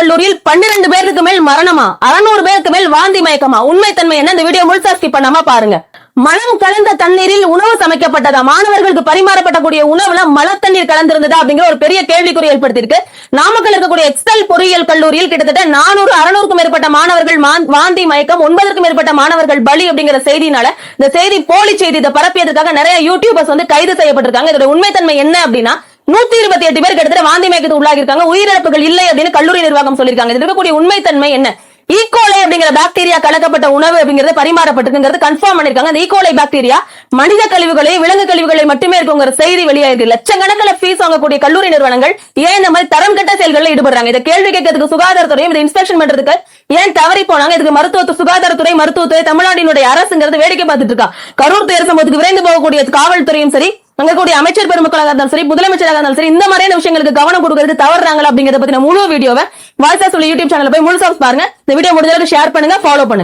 கல்லூரியில் 12 பேருக்கு மேல் மரணமா, 600 பேருக்கு மேல் வாந்தி மயக்கமா, உண்மைத்தன்மை என்ன? இந்த வீடியோ முழுசா ஸ்கிப் பண்ணாம பாருங்க. மலம் கலந்த தண்ணீரில் உணவு சமைக்கப்பட்டதா, மாணவர்களுக்கு பரிமாறப்படக்கூடிய உணவுல மலத்தண்ணீர் கலந்திருந்ததா அப்படிங்கிற ஒரு பெரிய கேள்விக்குறி ஏற்படுத்தியிருக்கு. நாமக்கல் இருக்கக்கூடிய எக்ஸல் பொறியியல் கல்லூரியில் கிட்டத்தட்ட 400-600க்கும் மேற்பட்ட மாணவர்கள் வாந்தி மயக்கம், 9க்கும் மேற்பட்ட மாணவர்கள் பலி அப்படிங்கிற செய்தினால இந்த செய்தி போலி செய்தி, இதை பரப்பியதுக்காக நிறைய யூடியூபர்ஸ் வந்து கைது செய்யப்பட்டிருக்காங்க. இதோட உண்மைத்தன்மை என்ன அப்படின்னா, 128 பேர் கிட்டத்தட்ட வாந்தி மயக்கத்துக்கு உள்ளாகி இருக்காங்க. உயிரிழப்புகள் இல்லை அப்படின்னு கல்லூரி நிர்வாகம் சொல்லியிருக்காங்க. இது இருக்கக்கூடிய உண்மைத்தன்மை என்ன? ஈகோலை அப்படிங்கிற பாக்டீரியா கலக்கப்பட்ட உணவு அப்படிங்கிறது பரிமாறப்பட்டிருக்கிறது கன்ஃபார்ம் பண்ணிருக்காங்க. அந்த ஈகோலை பாக்டீரியா மனித கழிவுகளை, விலங்கு கழிவுகளை மட்டுமே இருக்குங்கிற செய்தி வெளியாயிருக்கு. லட்சக்கணக்கில் ஃபீஸ் வாங்கக்கூடிய கல்லூரி நிறுவனங்கள் ஏன் இந்த மாதிரி தரம் கட்ட செயல்களில் ஈடுபடுறாங்க? இதை கேள்வி கேட்கறதுக்கு சுகாதாரத்துறையும் இதை இன்ஸ்பெக்ஷன் பண்றதுக்கு ஏன் தவறி போனாங்க? இதுக்கு சுகாதாரத்துறை, மருத்துவத்துறை, தமிழ்நாட்டினுடைய அரசுங்கிறது வேடிக்கை பார்த்துட்டு இருக்கா. கரூர் துயர சம்பவத்துக்கு விரைந்து போகக்கூடிய காவல்துறையும் சரி, அங்க கூடிய அமைச்சர் பெருமக்களாக இருந்தாலும் சரி, முதலமைச்சராக இருந்தாலும் சரி, இந்த மாதிரியான விஷயங்களுக்கு கவனம் கொடுக்கிறது தவறுறாங்களா அப்படிங்கறத பத்தின முழு வீடியோவை வாய்ஸா சொல்லி யூடியூப் சேனல்ல போய் முழுசா பாருங்க. இந்த வீடியோ முடிஞ்ச அளவுக்கு ஷேர் பண்ணுங்க, ஃபாலோ பண்ணுங்க.